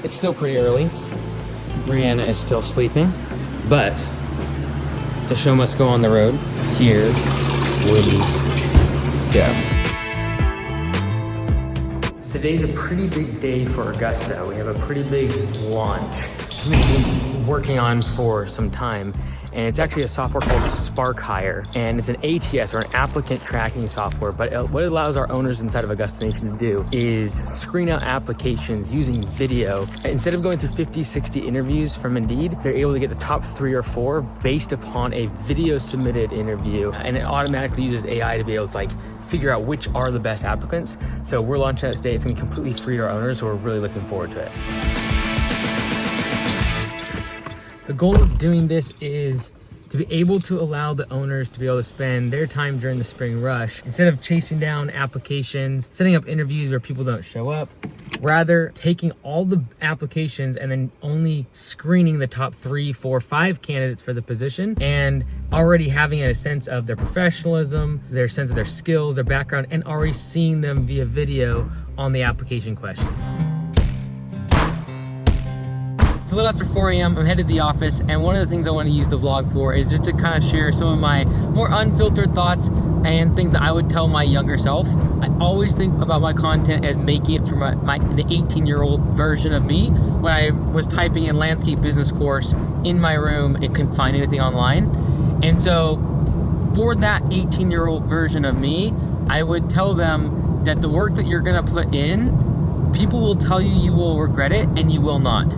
It's still pretty early. Brianna is still sleeping, but the show must go on the road. Here we go. Today's a pretty big day for Augusta. We have a pretty big launch. Something we've been working on for some time, and it's actually a software called Sparkhire, and it's an ATS, or an applicant tracking software. But what it allows our owners inside of Augusta Nation to do is screen out applications using video. Instead of going through 50, 60 interviews from Indeed, they're able to get the top 3 or 4 based upon a video submitted interview, and it automatically uses AI to be able to figure out which are the best applicants. So we're launching that today. It's gonna be completely free to our owners, so we're really looking forward to it. The goal of doing this is to be able to allow the owners to be able to spend their time during the spring rush, instead of chasing down applications, setting up interviews where people don't show up, rather taking all the applications and then only screening the top 3, 4, 5 candidates for the position, and already having a sense of their professionalism, their sense of their skills, their background, and already seeing them via video on the application questions. It's a little after 4 a.m. I'm headed to the office, and one of the things I want to use the vlog for is just to kind of share some of my more unfiltered thoughts and things that I would tell my younger self. I always think about my content as making it from the 18-year-old version of me when I was typing in landscape business course in my room and couldn't find anything online. And so for that 18-year-old version of me, I would tell them that the work that you're gonna put in, people will tell you you will regret it, and you will not.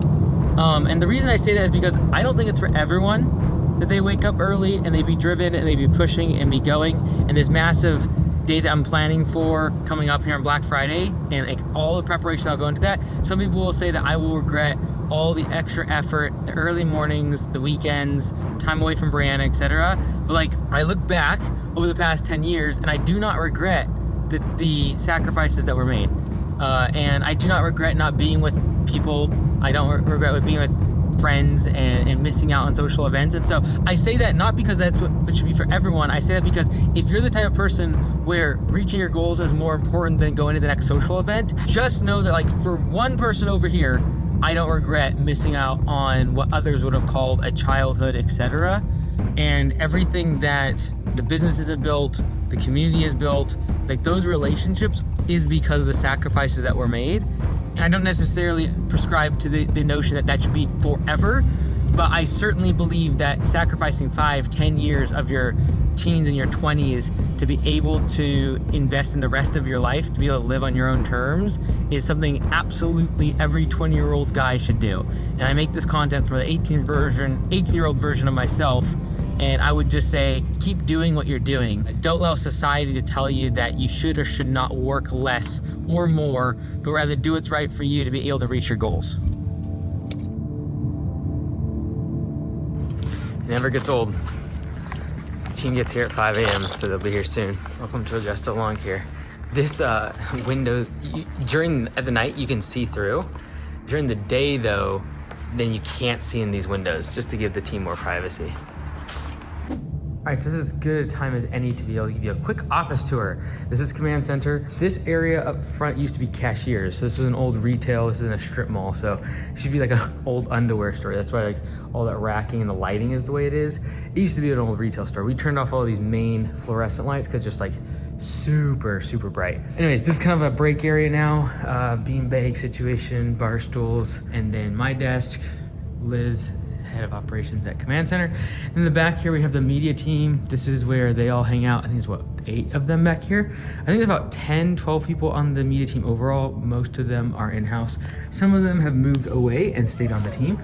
And the reason I say that is because I don't think it's for everyone that they wake up early and they be driven and they be pushing and be going. And this massive day that I'm planning for coming up here on Black Friday, and all the preparation I'll go into that, some people will say that I will regret all the extra effort, the early mornings, the weekends, time away from Brianna, etc. But I look back over the past 10 years and I do not regret the sacrifices that were made. And I do not regret not being with people. I don't regret being with friends and missing out on social events. And so I say that not because that's what should be for everyone. I say that because if you're the type of person where reaching your goals is more important than going to the next social event, just know that for one person over here, I don't regret missing out on what others would have called a childhood, etc. And everything that the businesses have built, the community has built, those relationships is because of the sacrifices that were made. And I don't necessarily prescribe to the notion that should be forever, but I certainly believe that sacrificing 5, 10 years of your teens and your 20s to be able to invest in the rest of your life, to be able to live on your own terms, is something absolutely every 20-year-old guy should do. And I make this content for the 18-year-old version of myself. And I would just say, keep doing what you're doing. Don't allow society to tell you that you should or should not work less or more, but rather do what's right for you to be able to reach your goals. It never gets old. The team gets here at 5 a.m., so they'll be here soon. Welcome to Augusta Lawn Care. This window, at the night you can see through. During the day though, then you can't see in these windows, just to give the team more privacy. All right, so this is as good a time as any to be able to give you a quick office tour. This is Command Center. This area up front used to be cashiers. So this was an old retail, this is in a strip mall. So it should be like an old underwear store. That's why all that racking and the lighting is the way it is. It used to be an old retail store. We turned off all of these main fluorescent lights because just super, super bright. Anyways, this is kind of a break area now. Beanbag situation, bar stools, and then my desk, Liz, head of operations at Command Center. In the back here, we have the media team. This is where they all hang out. I think there's 8 of them back here. I think there's about 10, 12 people on the media team overall. Most of them are in-house. Some of them have moved away and stayed on the team.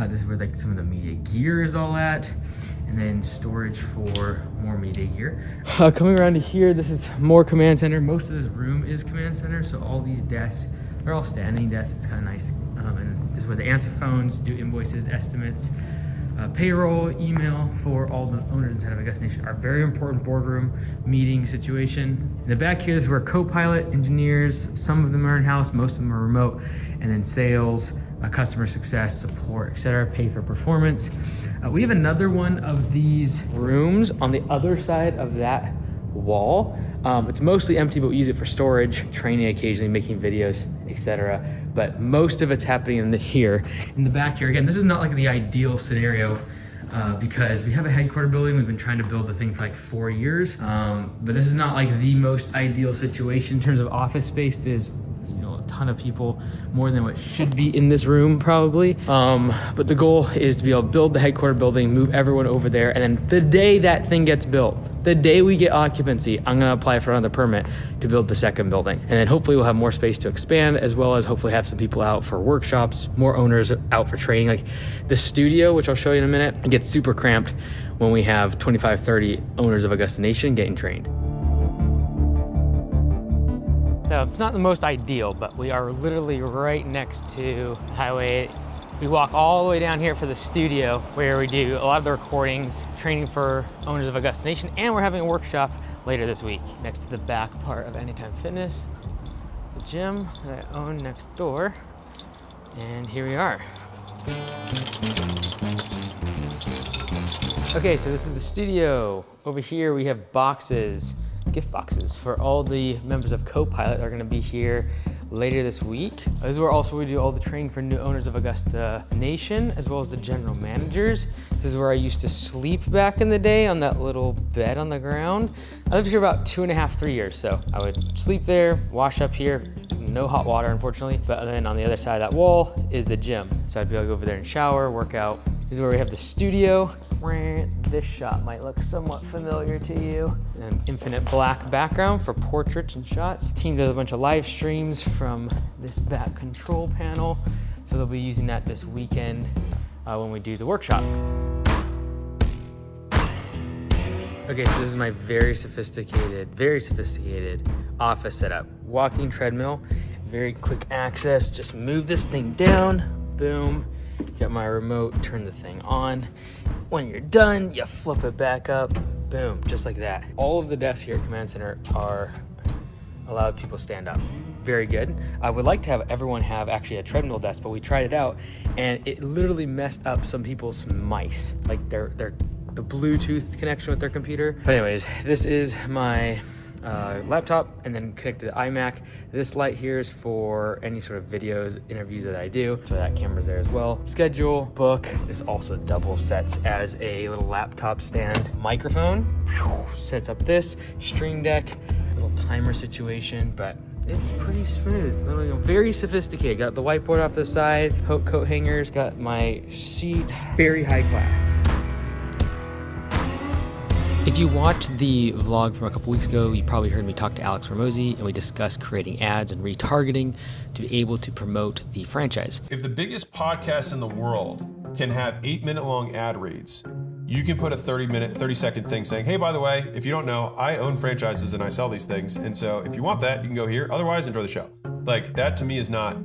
This is where some of the media gear is all at. And then storage for more media gear. Coming around to here, this is more Command Center. Most of this room is Command Center. So all these desks, they're all standing desks. It's kind of nice. And this is where they answer phones, do invoices, estimates, payroll, email for all the owners inside of Augusta Nation. Our very important boardroom meeting situation. In the back here is where co-pilot engineers, some of them are in-house, most of them are remote, and then sales, customer success, support, etc., pay for performance. We have another one of these rooms on the other side of that wall. It's mostly empty, but we use it for storage, training occasionally, making videos, etc. but most of it's happening in here, in the back here. Again, this is not like the ideal scenario because we have a headquarter building. We've been trying to build the thing for like 4 years, but this is not like the most ideal situation in terms of office space. There's a ton of people, more than what should be in this room probably. But the goal is to be able to build the headquarter building, move everyone over there, and then the day that thing gets built, the day we get occupancy, I'm gonna apply for another permit to build the second building. And then hopefully we'll have more space to expand, as well as hopefully have some people out for workshops, more owners out for training. Like the studio, which I'll show you in a minute, it gets super cramped when we have 25, 30 owners of Augusta Nation getting trained. So it's not the most ideal, but we are literally right next to Highway. We walk all the way down here for the studio where we do a lot of the recordings, training for owners of Augusta Nation, and we're having a workshop later this week next to the back part of Anytime Fitness, the gym that I own next door. And here we are. Okay, so this is the studio. Over here we have boxes, gift boxes for all the members of Copilot that are gonna be here later this week. This is where also we do all the training for new owners of Augusta Nation, as well as the general managers. This is where I used to sleep back in the day on that little bed on the ground. I lived here about 2.5, 3 years. So I would sleep there, wash up here, no hot water, unfortunately. But then on the other side of that wall is the gym. So I'd be able to go over there and shower, work out. This is where we have the studio. This shot might look somewhat familiar to you. An infinite black background for portraits and shots. Team does a bunch of live streams from this back control panel. So they'll be using that this weekend when we do the workshop. Okay, so this is my very sophisticated office setup. Walking treadmill, very quick access. Just move this thing down, boom. Got my remote, turn the thing on. When you're done, you flip it back up, boom, just like that. All of the desks here at Command Center are allowed people stand up. Very good. I would like to have everyone have actually a treadmill desk, but we tried it out and it literally messed up some people's mice, like the Bluetooth connection with their computer. But anyways, this is my laptop and then connected to the iMac. This light here is for any sort of videos, interviews that I do. So that camera's there as well. Schedule, book. This also double sets as a little laptop stand. Microphone, sets up this. Stream Deck, little timer situation, but it's pretty smooth. Very sophisticated. Got the whiteboard off the side, coat hangers, got my seat, very high class. If you watched the vlog from a couple weeks ago, you probably heard me talk to Alex Ramosi and we discussed creating ads and retargeting to be able to promote the franchise. If the biggest podcast in the world can have 8-minute long ad reads, you can put a 30-second thing saying, hey, by the way, if you don't know, I own franchises and I sell these things. And so if you want that, you can go here. Otherwise, enjoy the show. Like that to me is not,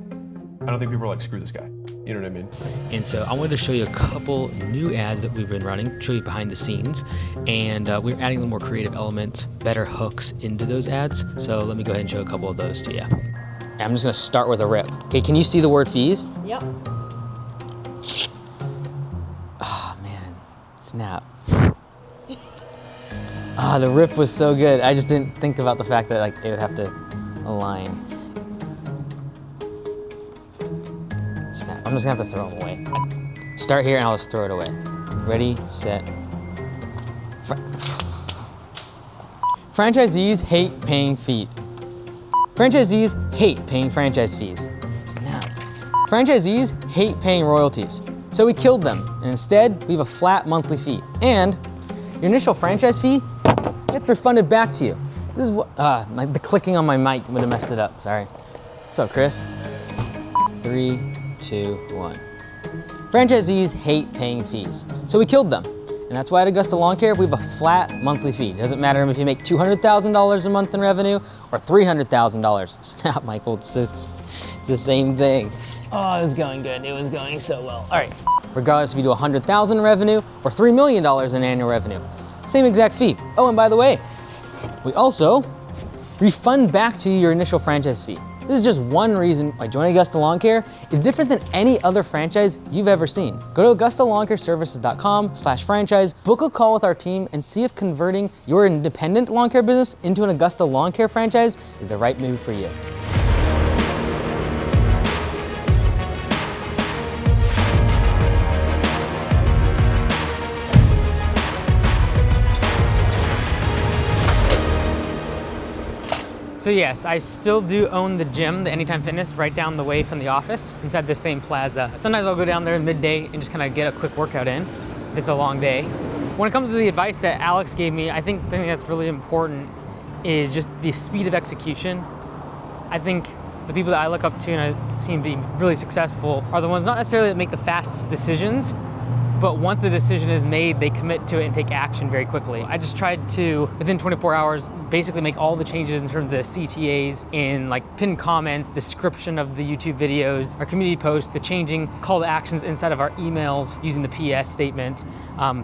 I don't think people are like, screw this guy. You know what I mean? And so I wanted to show you a couple new ads that we've been running, show you behind the scenes. And we're adding a little more creative elements, better hooks into those ads. So let me go ahead and show a couple of those to you. I'm just gonna start with a rip. Okay, can you see the word fees? Yep. Oh man, snap. The rip was so good. I just didn't think about the fact that like it would have to align. Snap. I'm just gonna have to throw them away. Start here and I'll just throw it away. Ready, set. Franchisees hate paying fees. Franchisees hate paying franchise fees. Snap. Franchisees hate paying royalties. So we killed them, and instead we have a flat monthly fee. And your initial franchise fee gets refunded back to you. This is what, the clicking on my mic would have messed it up, sorry. What's up, Chris? 3, 2, 1. Franchisees hate paying fees, so we killed them. And that's why at Augusta Lawn Care, we have a flat monthly fee. Doesn't matter if you make $200,000 a month in revenue or $300,000. Snap, Michael, it's the same thing. Oh, it was going good. It was going so well. All right, regardless if you do $100,000 in revenue or $3 million in annual revenue, same exact fee. Oh, and by the way, we also refund back to you your initial franchise fee. This is just one reason why joining Augusta Lawn Care is different than any other franchise you've ever seen. Go to AugustaLawnCareServices.com/franchise, book a call with our team, and see if converting your independent lawn care business into an Augusta Lawn Care franchise is the right move for you. So yes, I still do own the gym, the Anytime Fitness, right down the way from the office, inside this same plaza. Sometimes I'll go down there midday and just kind of get a quick workout in, if it's a long day. When it comes to the advice that Alex gave me, I think the thing that's really important is just the speed of execution. I think the people that I look up to and I seem to be really successful are the ones not necessarily that make the fastest decisions, but once the decision is made, they commit to it and take action very quickly. I just tried to, within 24 hours, basically make all the changes in terms of the CTAs in like pinned comments, description of the YouTube videos, our community posts, the changing call to actions inside of our emails using the PS statement.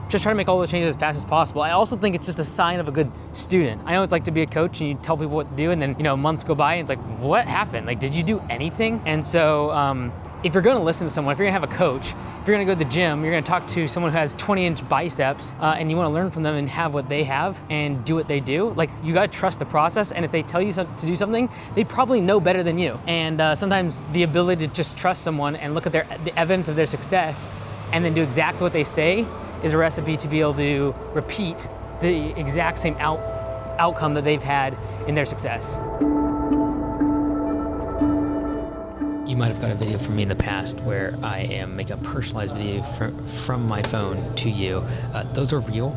Just try to make all the changes as fast as possible. I also think it's just a sign of a good student. I know it's like to be a coach and you tell people what to do and then, months go by and it's like, what happened? Like, did you do anything? And so, if you're gonna listen to someone, if you're gonna have a coach, if you're gonna go to the gym, you're gonna talk to someone who has 20-inch biceps and you wanna learn from them and have what they have and do what they do, like you gotta trust the process, and if they tell you to do something, they probably know better than you. And sometimes the ability to just trust someone and look at the evidence of their success and then do exactly what they say is a recipe to be able to repeat the exact same outcome that they've had in their success. You might have got a video from me in the past where I am making a personalized video from my phone to you. Those are real.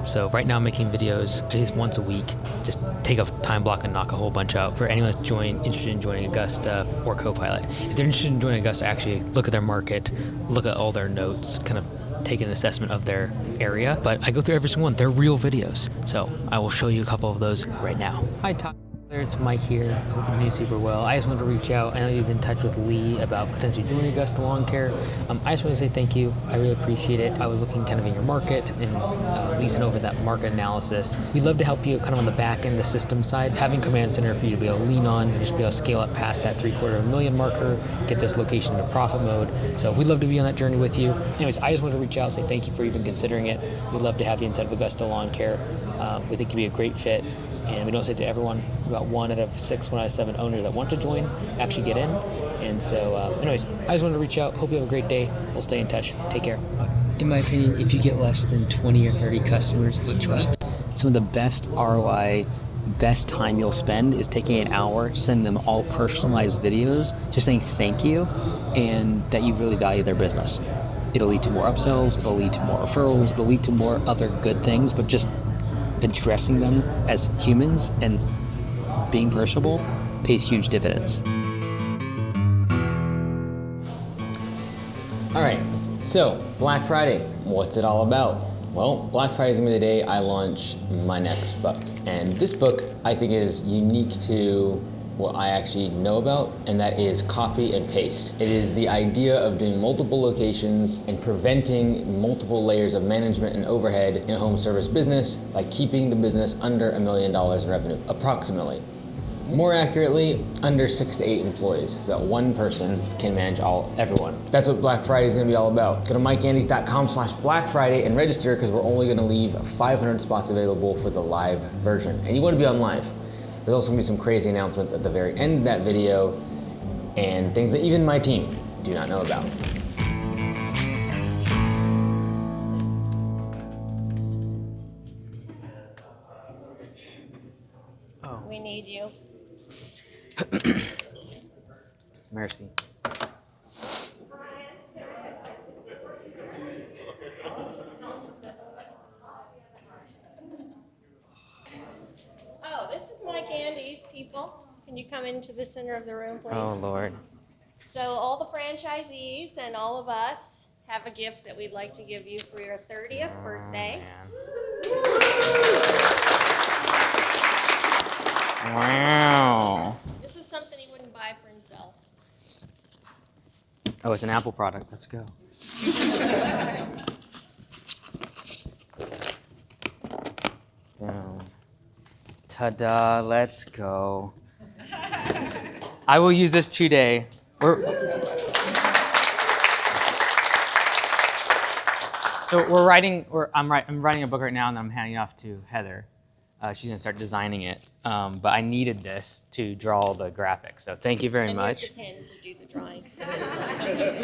So right now I'm making videos at least once a week. Just take a time block and knock a whole bunch out. For anyone that's interested in joining Augusta or Copilot, if they're interested in joining Augusta, actually look at their market, look at all their notes, kind of take an assessment of their area. But I go through every single one. They're real videos. So I will show you a couple of those right now. Hi, Todd. It's Mike here. Hope you're doing super well. I just wanted to reach out. I know you've been in touch with Lee about potentially doing Augusta Lawn Care. I just want to say thank you. I really appreciate it. I was looking kind of in your market and leasing over that market analysis. We'd love to help you kind of on the back end, the system side, having Command Center for you to be able to lean on and just be able to scale up past that $750,000 marker, get this location into profit mode. So we'd love to be on that journey with you. Anyways, I just wanted to reach out and say thank you for even considering it. We'd love to have you inside of Augusta Lawn Care. We think you'd be a great fit. And we don't say to everyone, about 1 out of 6, 1 out of 7 owners that want to join actually get in. And so, anyways, I just wanted to reach out. Hope you have a great day. We'll stay in touch. Take care. In my opinion, if you get less than 20 or 30 customers each week, some of the best ROI, best time you'll spend is taking an hour, sending them all personalized videos, just saying thank you, and that you really value their business. It'll lead to more upsells. It'll lead to more referrals. It'll lead to more other good things, but just addressing them as humans and being personable pays huge dividends. All right, so Black Friday, what's it all about? Well, Black Friday is gonna be the day I launch my next book. And this book I think is unique to what I actually know about, and that is copy and paste. It is the idea of doing multiple locations and preventing multiple layers of management and overhead in a home service business by keeping the business under $1 million in revenue, approximately. More accurately, under 6 to 8 employees, so that one person can manage everyone. That's what Black Friday is gonna be all about. Go to mikeandys.com/Black Friday and register, because we're only gonna leave 500 spots available for the live version. And you wanna be on live. There's also gonna be some crazy announcements at the very end of that video and things that even my team do not know about. Oh. We need you. Mercy. Oh, this is Mike Andy's people. Can you come into the center of the room, please? Oh, Lord. So all the franchisees and all of us have a gift that we'd like to give you for your 30th birthday. Wow. This is something he wouldn't buy for himself. Oh, it's an Apple product. Let's go. So, ta-da, let's go. I will use this today. I'm writing a book right now, and I'm handing it off to Heather. She's gonna start designing it, but I needed this to draw the graphics. So thank you very much. And here's a pen to do the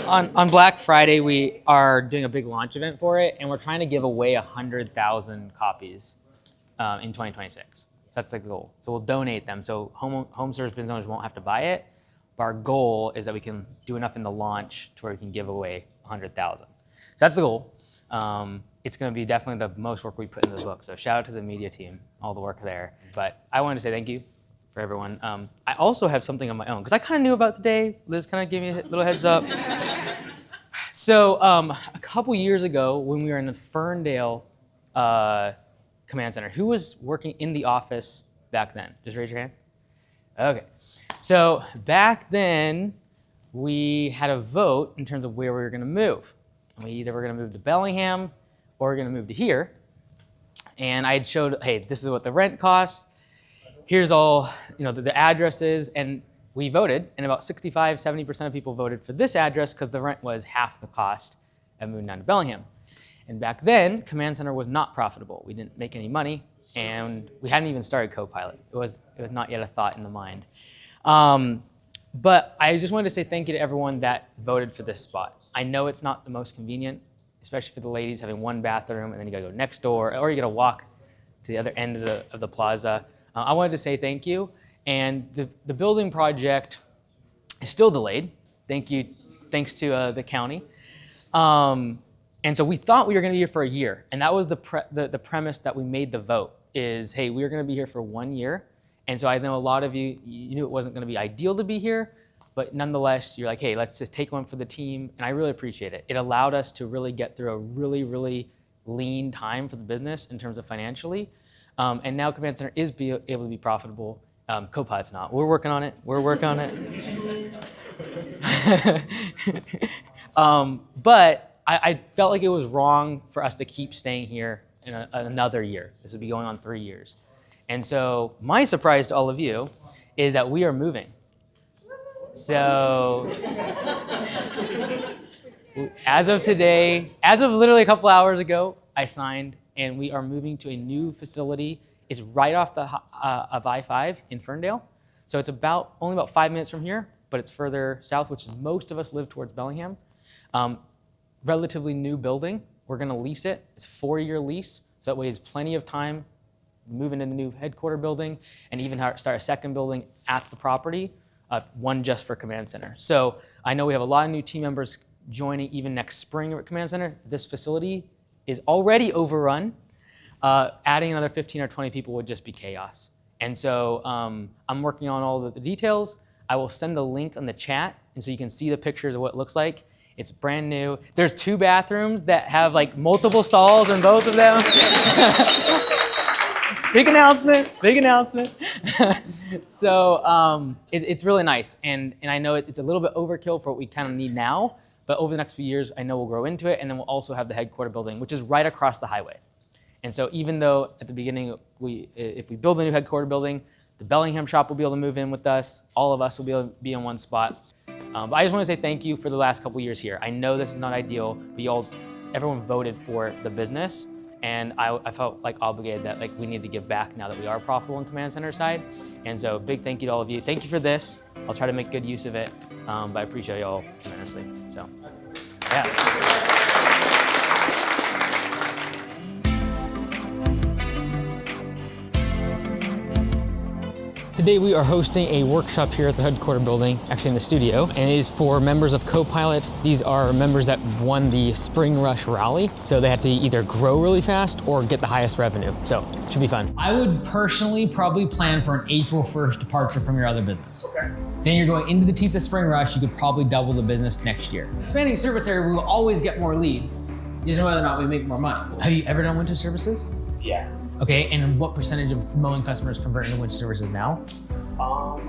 drawing. On Black Friday, we are doing a big launch event for it, and we're trying to give away 100,000 copies in 2026. that's like the goal. So we'll donate them. So home service business owners won't have to buy it. But our goal is that we can do enough in the launch to where we can give away 100,000. So that's the goal. It's going to be definitely the most work we put into the book. So shout out to the media team, all the work there. But I wanted to say thank you for everyone. I also have something on my own because I kind of knew about today. Liz kind of gave me a little heads up. So a couple years ago, when we were in the Ferndale Command Center, who was working in the office back then? Just raise your hand. Okay. So back then, we had a vote in terms of where we were going to move. We either were going to move to Bellingham or we're going to move to here. And I had showed, hey, this is what the rent costs. Here's all, the addresses, and we voted, and about 65, 70% of people voted for this address because the rent was half the cost of moving down to Bellingham. And back then, Command Center was not profitable. We didn't make any money, and we hadn't even started Copilot. It was not yet a thought in the mind. But I just wanted to say thank you to everyone that voted for this spot. I know it's not the most convenient, especially for the ladies having one bathroom, and then you gotta go next door, or you gotta walk to the other end of the plaza. I wanted to say thank you. And the building project is still delayed. Thanks to the county. And so we thought we were gonna be here for a year. And that was the premise that we made the vote is, hey, we're gonna be here for 1 year. And so I know a lot of you knew it wasn't gonna be ideal to be here, but nonetheless, you're like, hey, let's just take one for the team. And I really appreciate it. It allowed us to really get through a really, really lean time for the business in terms of financially. And now Command Center is able to be profitable. Copilot's not. We're working on it. But I felt like it was wrong for us to keep staying here in another year. This would be going on 3 years. And so my surprise to all of you is that we are moving. So as of today, as of literally a couple hours ago, I signed, and we are moving to a new facility. It's right off of I-5 in Ferndale. So it's only about 5 minutes from here, but it's further south, which is most of us live towards Bellingham. Relatively new building. We're gonna lease it. It's a 4-year lease, so that way it's plenty of time moving into the new headquarter building and even start a second building at the property, one just for Command Center. So I know we have a lot of new team members joining even next spring at Command Center. This facility is already overrun. Adding another 15 or 20 people would just be chaos. And so I'm working on all the details. I will send the link on the chat, and so you can see the pictures of what it looks like. It's brand new. There's 2 bathrooms that have like multiple stalls in both of them. Big announcement. So it's really nice. And I know it's a little bit overkill for what we kind of need now, but over the next few years, I know we'll grow into it, and then we'll also have the headquarter building, which is right across the highway. And so even though at the beginning, if we build a new headquarter building, the Bellingham shop will be able to move in with us. All of us will be able to be in one spot. But I just want to say thank you for the last couple years here. I know this is not ideal, but everyone voted for the business. And I felt like obligated that we need to give back now that we are profitable on Command Center side. And so big thank you to all of you. Thank you for this. I'll try to make good use of it. But I appreciate you all tremendously. So, yeah. Today we are hosting a workshop here at the headquarter building, actually in the studio, and it is for members of Copilot. These are members that won the Spring Rush Rally, so they had to either grow really fast or get the highest revenue, so it should be fun. I would personally probably plan for an April 1st departure from your other business. Okay. Then you're going into the teeth of Spring Rush, you could probably double the business next year. Expanding service area, we will always get more leads, just whether or not we make more money. Have you ever done winter services? Yeah. Okay, and what percentage of mowing customers convert into winter services now? About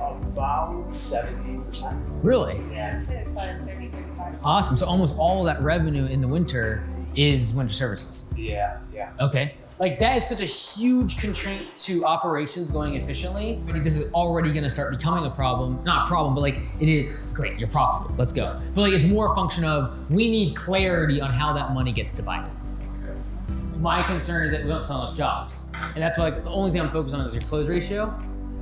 70%. Really? Yeah. I'd say it's about 30, 35. Awesome, so almost all of that revenue in the winter is winter services. Yeah. Okay. That is such a huge constraint to operations going efficiently. I think this is already gonna start becoming a problem. Not a problem, but it is, great, you're profitable, let's go. But it's more a function of, we need clarity on how that money gets divided. My concern is that we don't sell enough jobs. And that's why the only thing I'm focused on is your close ratio.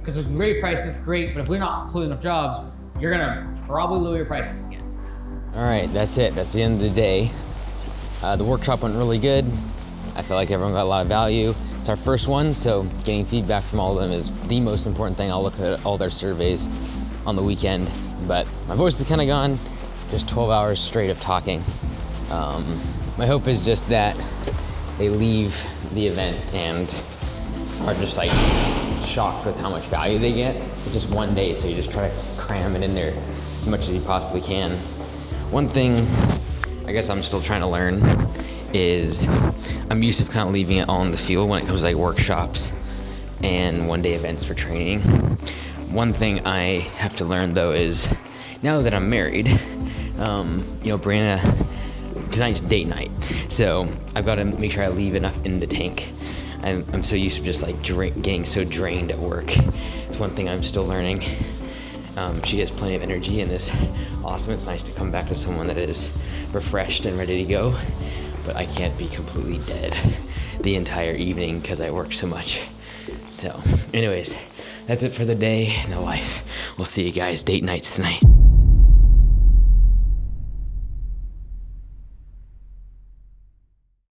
Because with great prices, great, but if we're not closing enough jobs, you're gonna probably lower your prices again. All right, that's it. That's the end of the day. The workshop went really good. I feel like everyone got a lot of value. It's our first one, so getting feedback from all of them is the most important thing. I'll look at all their surveys on the weekend, but my voice is kind of gone. Just 12 hours straight of talking. My hope is just that they leave the event and are just like shocked with how much value they get. It's just one day, so you just try to cram it in there as much as you possibly can. One thing I guess I'm still trying to learn is I'm used to kind of leaving it all in the field when it comes to like workshops and one-day events for training. One thing I have to learn though is now that I'm married, Brianna, tonight's date night, so I've got to make sure I leave enough in the tank. I'm so used to just like getting so drained at work. It's one thing I'm still learning. She has plenty of energy and is awesome. It's nice to come back to someone that is refreshed and ready to go, but I can't be completely dead the entire evening because I work so much. So anyways, that's it for the day and the life. We'll see you guys date nights tonight.